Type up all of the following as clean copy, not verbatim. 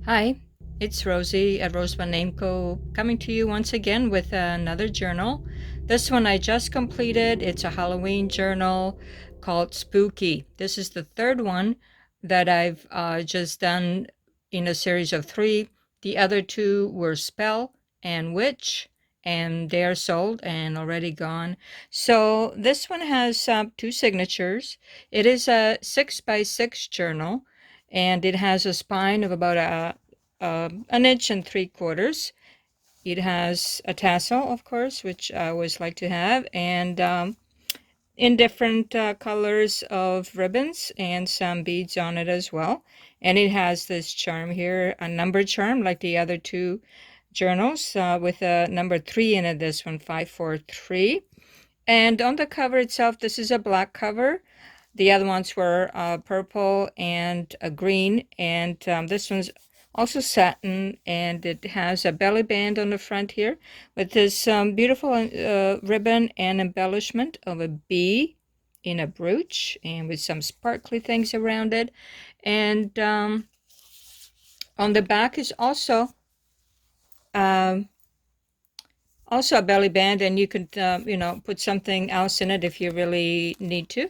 Hi, it's Rosie at RoseByNameCo coming to you once again with another journal. This one I just completed. It's a Halloween journal called Spooky. This is the third one that I've just done in a series of 3. The other 2 were Spell and Witch, and they are sold and already gone. So this one has 2 signatures. It is a 6x6 journal, and it has a spine of about an inch and 3/4. It has a tassel, of course, which I always like to have, and in different colors of ribbons and some beads on it as well. And it has this charm here, a number charm like the other 2 journals, with a number 3 in it, this one 543. And on the cover itself, this is a black cover. The other ones were purple and green, and this one's also satin, and it has a belly band on the front here with this beautiful ribbon and embellishment of a bee in a brooch and with some sparkly things around it. And on the back is also a belly band, and you could put something else in it if you really need to.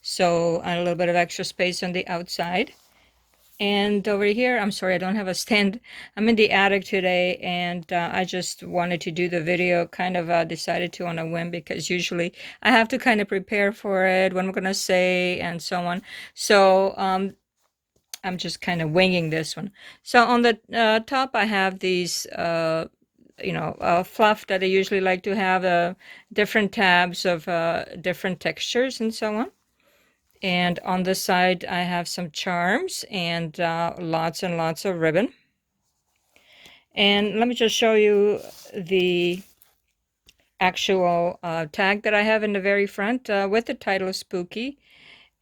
So a little bit of extra space on the outside. And over here, I'm sorry, I don't have a stand. I'm in the attic today, and I just wanted to do the video, kind of decided to on a whim, because usually I have to kind of prepare for it, what I'm going to say, and so on. So I'm just kind of winging this one. So on the top, I have these fluff that I usually like to have, different tabs of different textures and so on. And on the side, I have some charms and lots and lots of ribbon. And let me just show you the actual tag that I have in the very front with the title Spooky.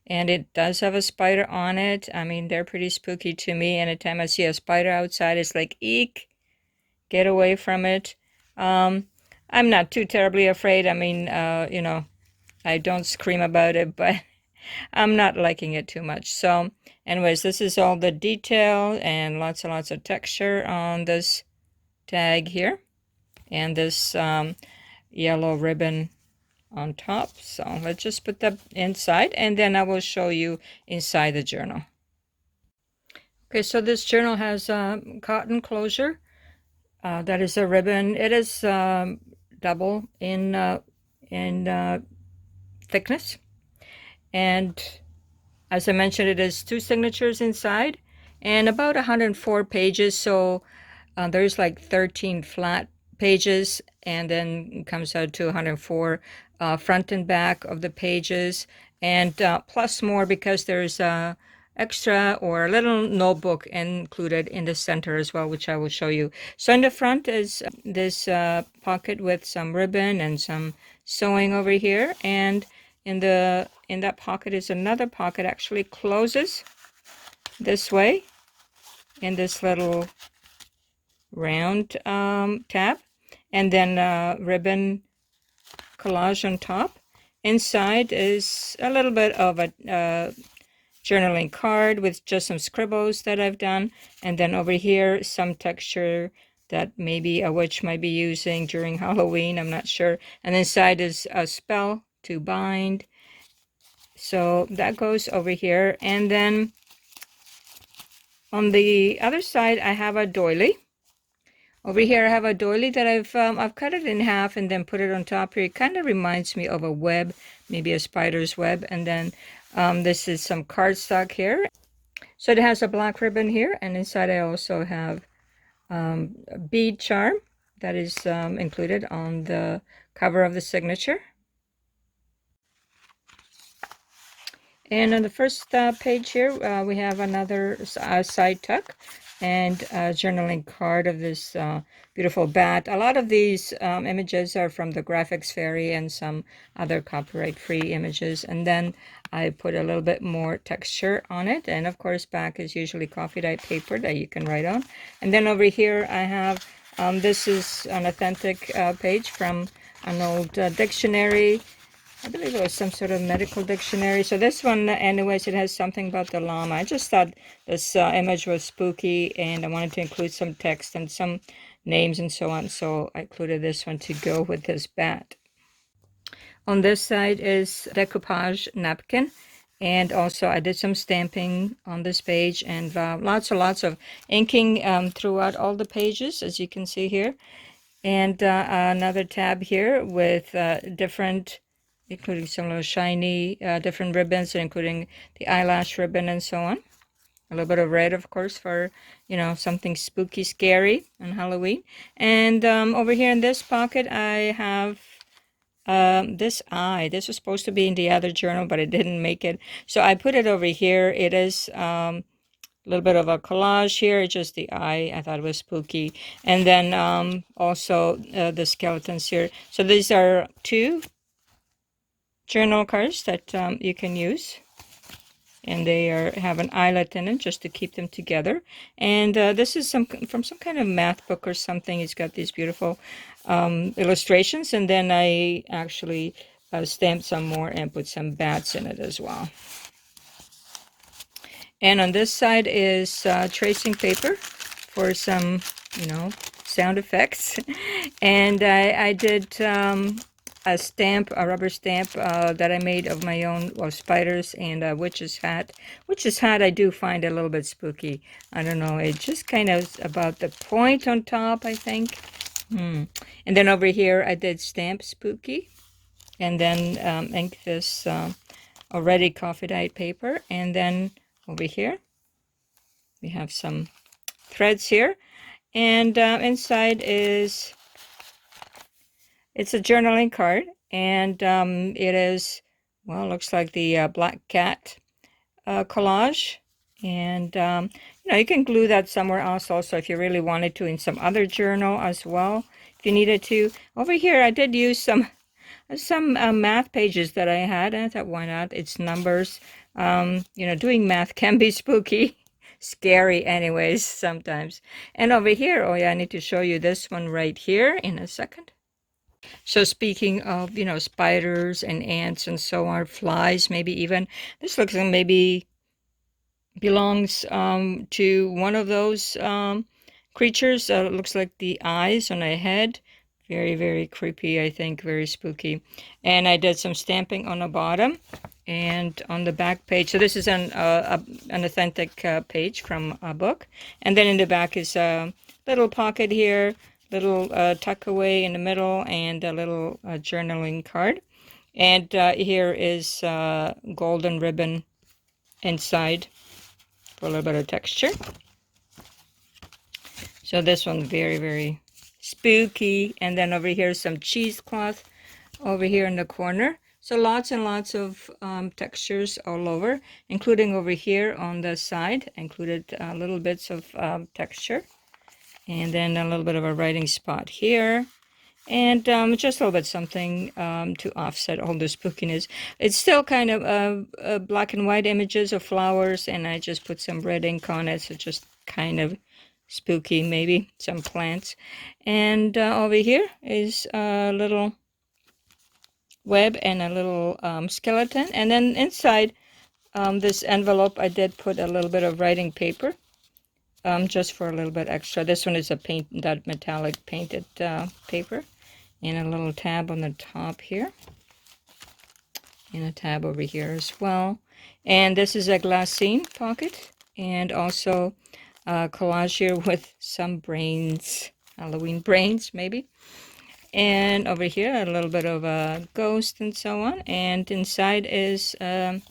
And it does have a spider on it. I mean, they're pretty spooky to me. Anytime I see a spider outside, it's like, eek, get away from it. I'm not too terribly afraid. I mean, I don't scream about it, but I'm not liking it too much. So anyways, this is all the detail and lots and lots of texture on this tag here, and this yellow ribbon on top. So let's just put that inside, and then I will show you inside the journal. Okay, so this journal has cotton closure. That is a ribbon. It is double in thickness. And as I mentioned, it is 2 signatures inside and about 104 pages. So there's like 13 flat pages, and then it comes out to 104 front and back of the pages, and plus more because there's a extra or a little notebook included in the center as well, which I will show you. So in the front is this pocket with some ribbon and some sewing over here, and in that pocket is another pocket, actually closes this way in this little round tab, and then ribbon collage on top. Inside is a little bit of a journaling card with just some scribbles that I've done, and then over here some texture that maybe a witch might be using during Halloween, I'm not sure. And inside is a spell to bind. So that goes over here, and then on the other side I have a doily. Over here I have a doily that I've cut it in half and then put it on top here. It kind of reminds me of a web, maybe a spider's web. And then this is some cardstock here. So it has a black ribbon here, and inside I also have a bead charm that is included on the cover of the signature. And on the first page here, we have another side tuck and a journaling card of this beautiful bat. A lot of these images are from the Graphics Fairy and some other copyright-free images. And then I put a little bit more texture on it. And of course, back is usually coffee dye paper that you can write on. And then over here, I have, this is an authentic page from an old dictionary. I believe it was some sort of medical dictionary. So this one, anyways, it has something about the llama. I just thought this image was spooky, and I wanted to include some text and some names and so on. So I included this one to go with this bat. On this side is decoupage napkin. And also I did some stamping on this page, and lots and lots of inking throughout all the pages, as you can see here. And another tab here with different, including some little shiny, different ribbons, including the eyelash ribbon and so on. A little bit of red, of course, for, you know, something spooky, scary on Halloween. And over here in this pocket, I have this eye. This was supposed to be in the other journal, but it didn't make it. So I put it over here. It is a little bit of a collage here, just the eye. I thought it was spooky. And then also the skeletons here. So these are 2 journal cards that you can use. And they have an eyelet in it just to keep them together. And this is from some kind of math book or something. It's got these beautiful illustrations. And then I actually stamped some more and put some bats in it as well. And on this side is tracing paper for some, you know, sound effects. And I did a stamp, a rubber stamp that I made of my own, well, spiders and a witch's hat. Witch's hat I do find a little bit spooky. I don't know, it just kind of about the point on top, I think. And then over here I did stamp spooky. And then ink this already coffee dyed paper. And then over here we have some threads here. And inside is, it's a journaling card, and it is, well, looks like the black cat collage. And you know, you can glue that somewhere else also if you really wanted to, in some other journal as well, if you needed to. Over here I did use some math pages that I had, and I thought, why not? It's numbers. You know, doing math can be spooky. Scary anyways sometimes. And over here, oh yeah, I need to show you this one right here in a second. So speaking of, you know, spiders and ants and so on, flies maybe even, this looks like maybe belongs to one of those creatures. Looks like the eyes on a head. Very, very creepy, I think, very spooky. And I did some stamping on the bottom and on the back page. So this is an authentic page from a book. And then in the back is a little pocket here, little tuck away in the middle, and a little journaling card. And here is golden ribbon inside for a little bit of texture. So this one very, very spooky. And then over here some cheesecloth over here in the corner. So lots and lots of textures all over, including over here on the side. Included little bits of texture. And then a little bit of a writing spot here. And just a little bit something to offset all the spookiness. It's still kind of black and white images of flowers, and I just put some red ink on it, so just kind of spooky, maybe some plants. And over here is a little web and a little skeleton. And then inside this envelope, I did put a little bit of writing paper. Just for a little bit extra. This one is that metallic painted paper. And a little tab on the top here. And a tab over here as well. And this is a glassine pocket. And also a collage here with some brains. Halloween brains, maybe. And over here, a little bit of a ghost and so on. And inside is a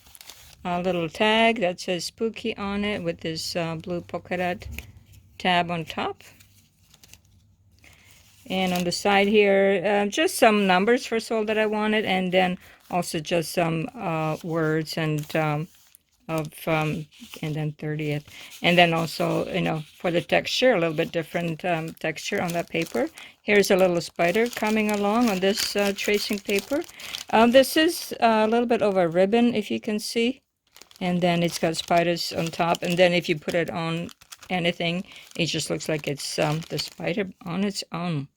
little tag that says spooky on it with this blue polka dot tab on top. And on the side here, just some numbers first of all that I wanted, and then also just some words and and then 30th. And then also, you know, for the texture, a little bit different texture on that paper. Here's a little spider coming along on this tracing paper. This is a little bit of a ribbon, if you can see. And then it's got spiders on top. And then if you put it on anything, it just looks like it's the spider on its own.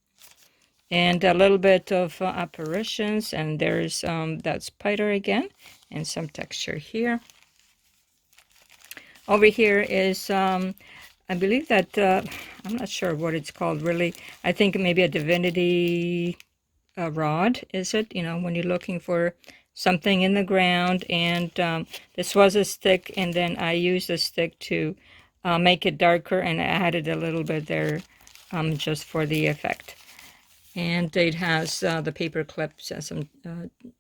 And a little bit of apparitions, and there's that spider again, and some texture here. Over here is, I believe that, I'm not sure what it's called really. I think maybe a divinity rod, is it? You know, when you're looking for something in the ground. And this was a stick, and then I used a stick to make it darker, and I added a little bit there just for the effect. And it has the paper clips and some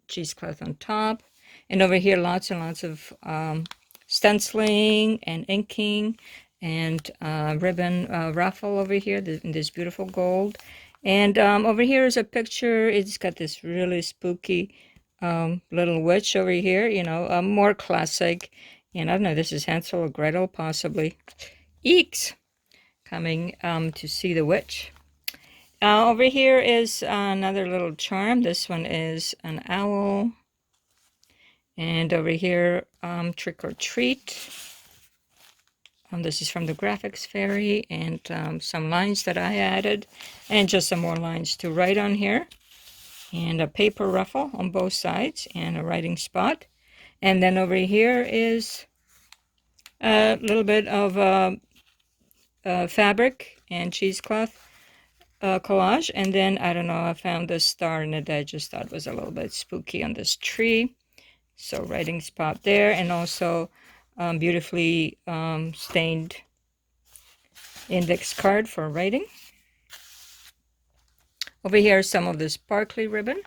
cheesecloth on top. And over here, lots and lots of stenciling and inking and ribbon ruffle over here in this beautiful gold. And over here is a picture. It's got this really spooky little witch over here, you know, more classic. And I don't know, this is Hansel or Gretel, possibly. Eeks! Coming to see the witch. Over here is another little charm. This one is an owl. And over here, Trick or Treat. This is from the Graphics Fairy, and some lines that I added, and just some more lines to write on here. And a paper ruffle on both sides, and a writing spot. And then over here is a little bit of fabric and cheesecloth collage. And then, I don't know, I found this star in it that I just thought was a little bit spooky on this tree. So writing spot there, and also beautifully stained index card for writing. Over here is some of the sparkly ribbon.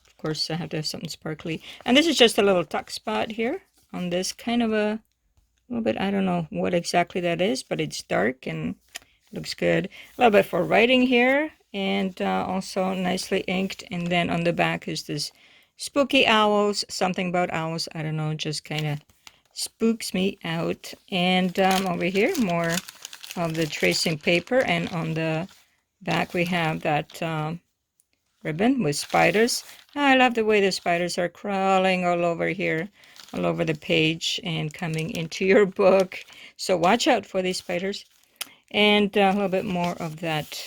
Of course, I have to have something sparkly. And this is just a little tuck spot here on this kind of a little bit, I don't know what exactly that is, but it's dark and looks good. A little bit for writing here, and also nicely inked. And then on the back is this spooky owls, something about owls, I don't know, just kind of spooks me out. And over here, more of the tracing paper, and on the back we have that ribbon with spiders. I love the way the spiders are crawling all over here, all over the page, and coming into your book. So watch out for these spiders. And a little bit more of that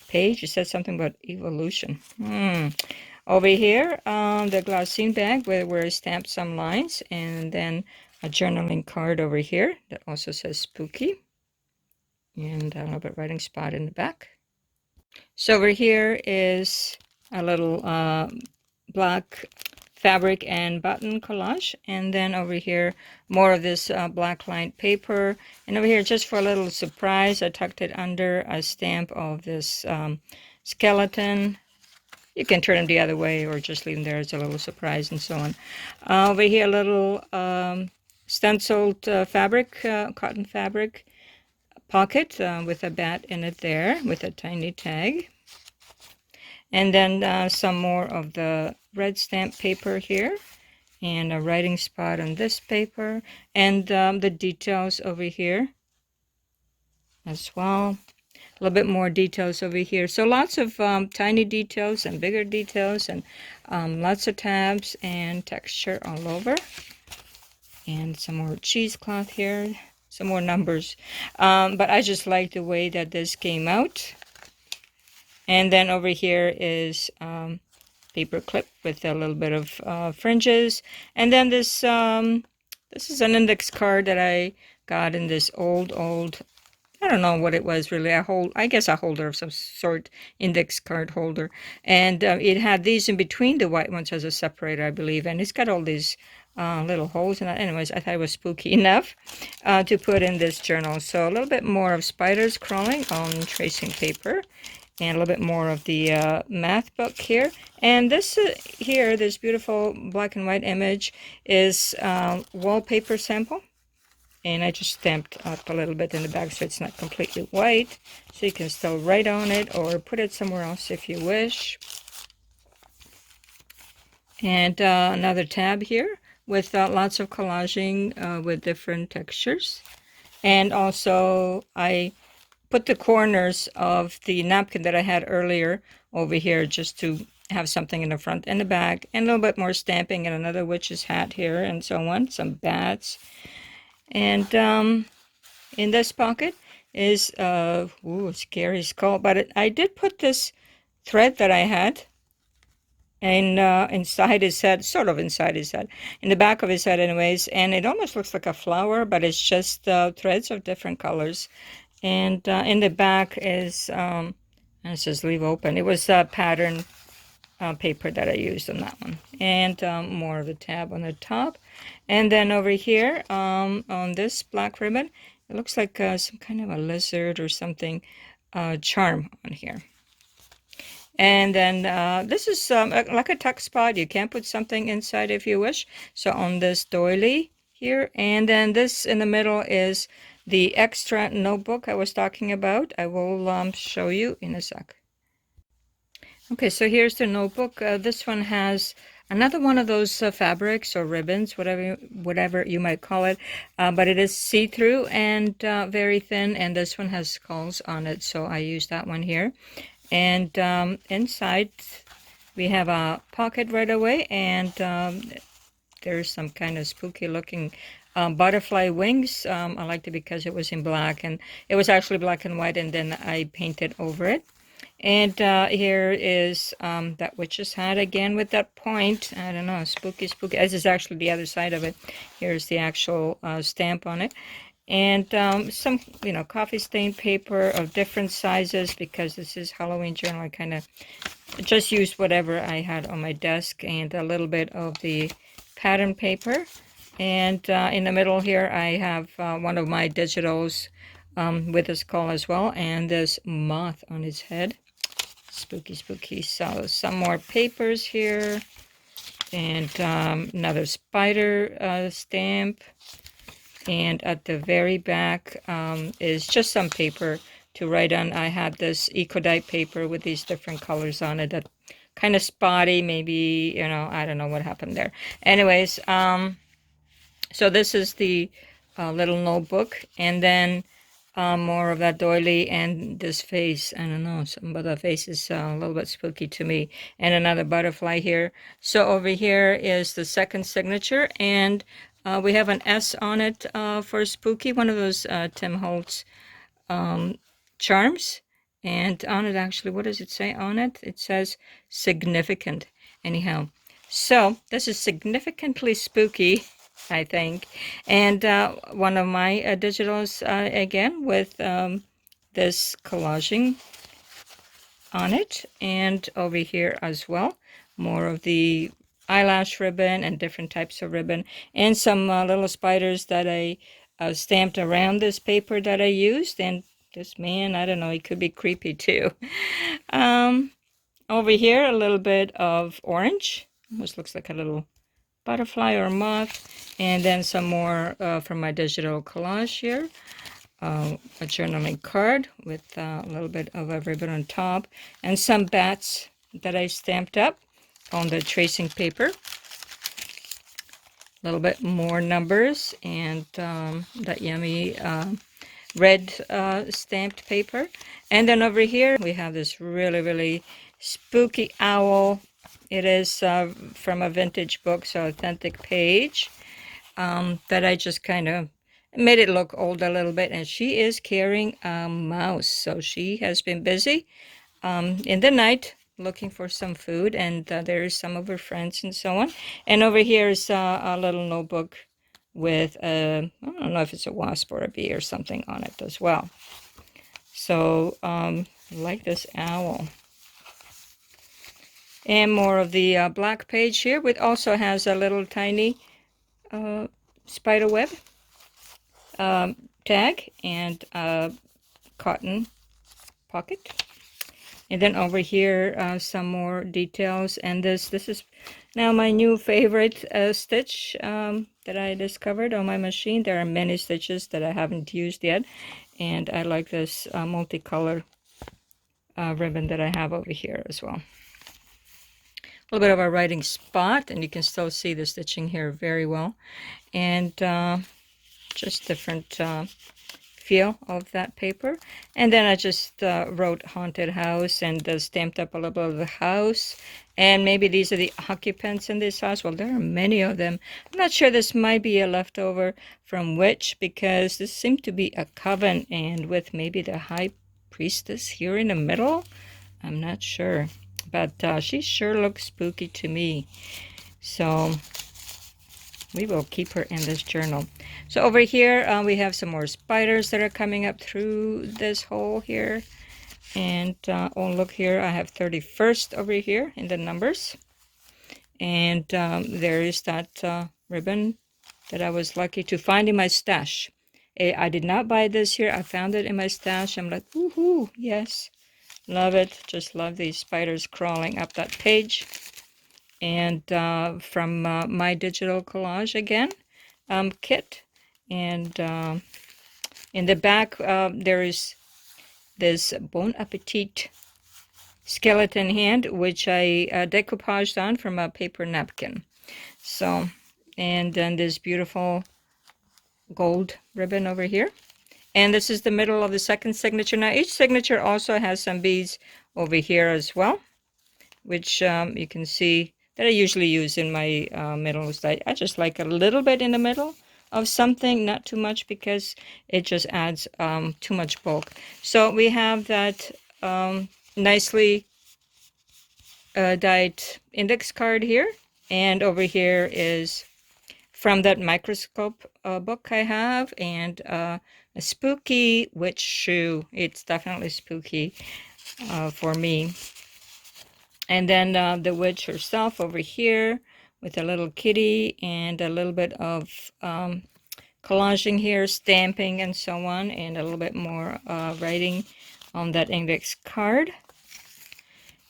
page. It says something about evolution. Over here, the glassine bag where I stamped some lines, and then a journaling card over here that also says spooky, and a little bit writing spot in the back. So over here is a little black fabric and button collage, and then over here more of this black lined paper, and over here, just for a little surprise, I tucked it under a stamp of this skeleton. You can turn them the other way or just leave them there as a little surprise, and so on. Over here, a little stenciled fabric, cotton fabric pocket with a bat in it there with a tiny tag. And then some more of the red stamp paper here, and a writing spot on this paper, and the details over here as well. A little bit more details over here. So lots of tiny details and bigger details, and lots of tabs and texture all over. And some more cheesecloth here, some more numbers. But I just like the way that this came out. And then over here is paper clip with a little bit of fringes. And then this is an index card that I got in this old, I don't know what it was really, I guess a holder of some sort, index card holder. And it had these in between the white ones as a separator, I believe. And it's got all these little holes in it. Anyways, I thought it was spooky enough to put in this journal. So a little bit more of spiders crawling on tracing paper, and a little bit more of the math book here. And this here, this beautiful black and white image is wallpaper sample. And I just stamped up a little bit in the back so it's not completely white. So you can still write on it or put it somewhere else if you wish. And another tab here with lots of collaging with different textures. And also I put the corners of the napkin that I had earlier over here just to have something in the front and the back, and a little bit more stamping, and another witch's hat here, and so on, some bats. And in this pocket, is ooh, scary skull, but I did put this thread that I had and inside his head, sort of inside his head, in the back of his head anyways, and it almost looks like a flower, but it's just threads of different colors. And in the back is, and it says leave open. It was pattern paper that I used on that one. And more of a tab on the top. And then over here on this black ribbon, it looks like some kind of a lizard or something charm on here. And then this is like a tuck spot. You can put something inside if you wish. So on this doily here. And then this in the middle is the extra notebook I was talking about. I will show you in a sec. Okay, so here's the notebook. This one has another one of those fabrics or ribbons, whatever you might call it, but it is see-through and very thin, and this one has skulls on it, so I use that one here. And inside we have a pocket right away, and there's some kind of spooky looking butterfly wings. I liked it because it was in black, and it was actually black and white, and then I painted over it. And here is that witch's hat again with that point. I don't know, spooky, spooky. This is actually the other side of it. Here's the actual stamp on it. And some, coffee stain paper of different sizes because this is Halloween journal. I kind of just used whatever I had on my desk, and a little bit of the pattern paper. And in the middle here, I have one of my digitals with a skull as well, and this moth on his head. Spooky, spooky. So some more papers here, and another spider stamp. And at the very back is just some paper to write on. I had this Eco-Dye paper with these different colors on it that kind of spotty, maybe, I don't know what happened there. Anyways, so this is the little notebook, and then more of that doily and this face. I don't know, some of the face is a little bit spooky to me. And another butterfly here. So over here is the second signature, and we have an S on it for spooky, one of those Tim Holtz charms. And on it, actually, what does it say on it? It says significant. Anyhow, so this is significantly spooky, I think. And one of my digitals, again, with this collaging on it. And over here as well, more of the eyelash ribbon and different types of ribbon. And some little spiders that I stamped around this paper that I used. And this man, I don't know, he could be creepy too. Over here, a little bit of orange. Almost looks like a little butterfly or moth, and then some more from my digital collage here, a journaling card with a little bit of a ribbon on top, and some bats that I stamped up on the tracing paper. A little bit more numbers, and that yummy red stamped paper. And then over here we have this really, really spooky owl. It is from a vintage book, so authentic page, that I just kind of made it look old a little bit. And she is carrying a mouse, so she has been busy in the night looking for some food, and there's some of her friends and so on. And over here is a little notebook with I don't know if it's a wasp or a bee or something on it as well. So like this owl. And more of the black page here, which also has a little tiny spider web tag and a cotton pocket. And then over here, some more details. And this is now my new favorite stitch that I discovered on my machine. There are many stitches that I haven't used yet. And I like this multicolor ribbon that I have over here as well. A little bit of a writing spot, and you can still see the stitching here very well. And just different feel of that paper. And then I just wrote haunted house and stamped up a little bit of the house. And maybe these are the occupants in this house. Well, there are many of them. I'm not sure, this might be a leftover from which, because this seemed to be a coven, and with maybe the high priestess here in the middle. I'm not sure, but she sure looks spooky to me. So we will keep her in this journal. So over here we have some more spiders that are coming up through this hole here. And oh, look here, I have 31st over here in the numbers. And there is that ribbon that I was lucky to find in my stash. I did not buy this here. I found it in my stash. I'm like, woohoo, yes. Love it. Just love these spiders crawling up that page. And from my digital collage again kit. And in the back there is this Bon Appetit skeleton hand, which I decoupaged on from a paper napkin. So, and then this beautiful gold ribbon over here. And this is the middle of the second signature. Now each signature also has some beads over here as well, which you can see that I usually use in my middles. I just like a little bit in the middle of something, not too much, because it just adds too much bulk. So we have that nicely dyed index card here, and over here is from that microscope book I have, and a spooky witch shoe. It's definitely spooky for me. And then the witch herself over here with a little kitty and a little bit of collaging here, stamping and so on, and a little bit more writing on that index card.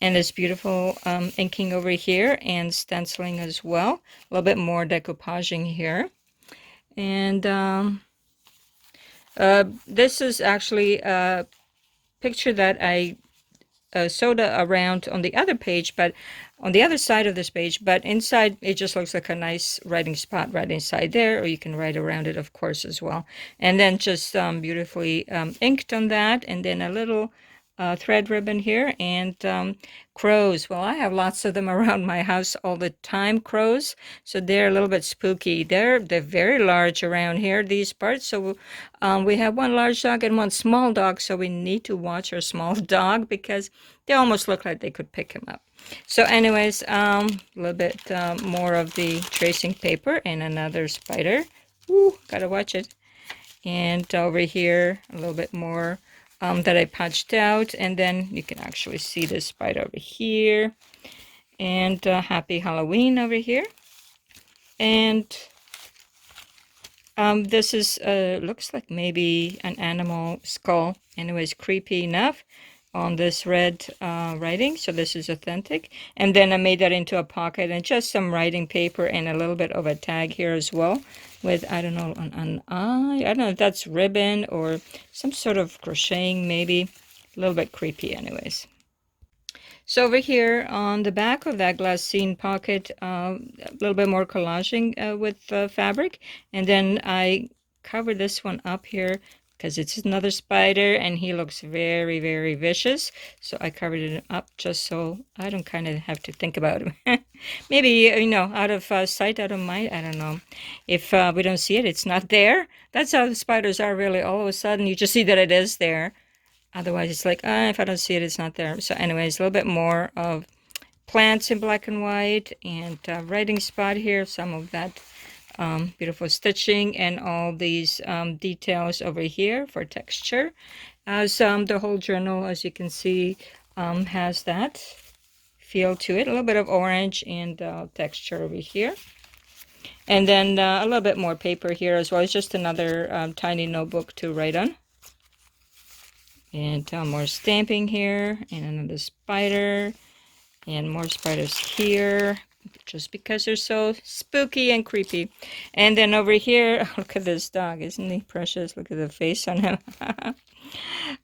And this beautiful inking over here and stenciling as well. A little bit more decoupaging here. And this is actually a picture that I sewed around on the other page, but on the other side of this page, but inside it just looks like a nice writing spot right inside there, or you can write around it, of course, as well. And then just beautifully inked on that, and then a little thread ribbon here, and crows. Well, I have lots of them around my house all the time, crows, so they're a little bit spooky. They're very large around here, these parts. So we have one large dog and one small dog, so we need to watch our small dog because they almost look like they could pick him up. So anyways, a little bit more of the tracing paper and another spider. Ooh, gotta watch it. And over here, a little bit more that I punched out, and then you can actually see the spider over here, and Happy Halloween over here. And this is looks like maybe an animal skull. Anyways, creepy enough on this red writing, so this is authentic. And then I made that into a pocket and just some writing paper and a little bit of a tag here as well with, I don't know, an eye. I don't know if that's ribbon or some sort of crocheting, maybe. A little bit creepy anyways. So over here on the back of that glassine pocket, a little bit more collaging with fabric, and then I cover this one up here because it's another spider and he looks very, very vicious. So I covered it up just so I don't kind of have to think about him. Maybe, you know, out of sight, out of mind, I don't know. If we don't see it, it's not there. That's how spiders are, really. All of a sudden, you just see that it is there. Otherwise, it's like, if I don't see it, it's not there. So anyways, a little bit more of plants in black and white, and writing spot here, some of that beautiful stitching, and all these details over here for texture. As the whole journal, as you can see, has that feel to it. A little bit of orange and texture over here. And then a little bit more paper here as well. It's just another tiny notebook to write on. And more stamping here, and another spider, and more spiders here, just because they're so spooky and creepy. And then over here, look at this dog, isn't he precious? Look at the face on him.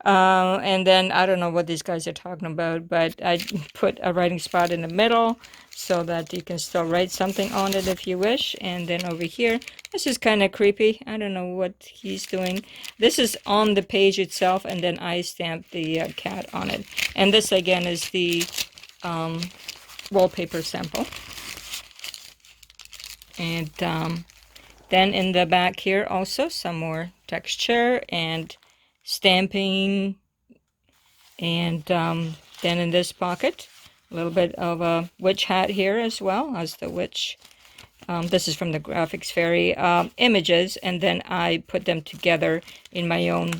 And then I don't know what these guys are talking about, but I put a writing spot in the middle so that you can still write something on it if you wish. And then over here, this is kind of creepy. I don't know what he's doing. This is on the page itself, and then I stamped the cat on it. And this again is the wallpaper sample. And then in the back here also some more texture and stamping. And then in this pocket, a little bit of a witch hat here as well as the witch. This is from the Graphics Fairy images, and then I put them together in my own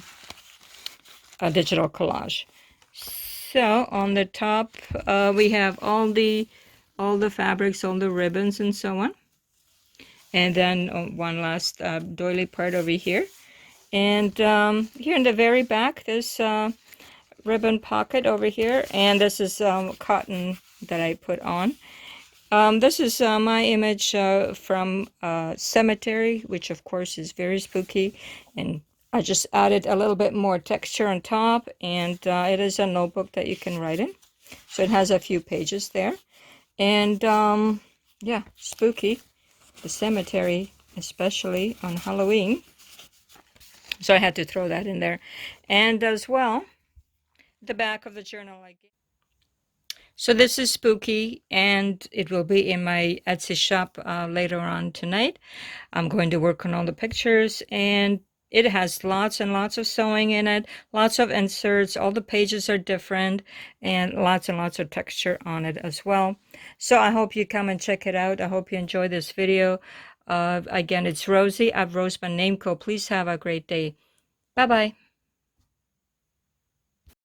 digital collage. So on the top, we have all the fabrics, all the ribbons, and so on. And then one last doily part over here. And here in the very back, there's ribbon pocket over here, and this is cotton that I put on. This is my image from Cemetery, which of course is very spooky, and I just added a little bit more texture on top, and it is a notebook that you can write in, so it has a few pages there. And yeah, spooky, the cemetery, especially on Halloween, so I had to throw that in there. And as well, the back of the journal I gave. So this is spooky, and it will be in my Etsy shop later on tonight. I'm going to work on all the pictures, and it has lots and lots of sewing in it, lots of inserts, all the pages are different, and lots of texture on it as well. So I hope you come and check it out. I hope you enjoy this video. Again, it's Rosie at RoseByNameCo. Please have a great day. Bye-bye.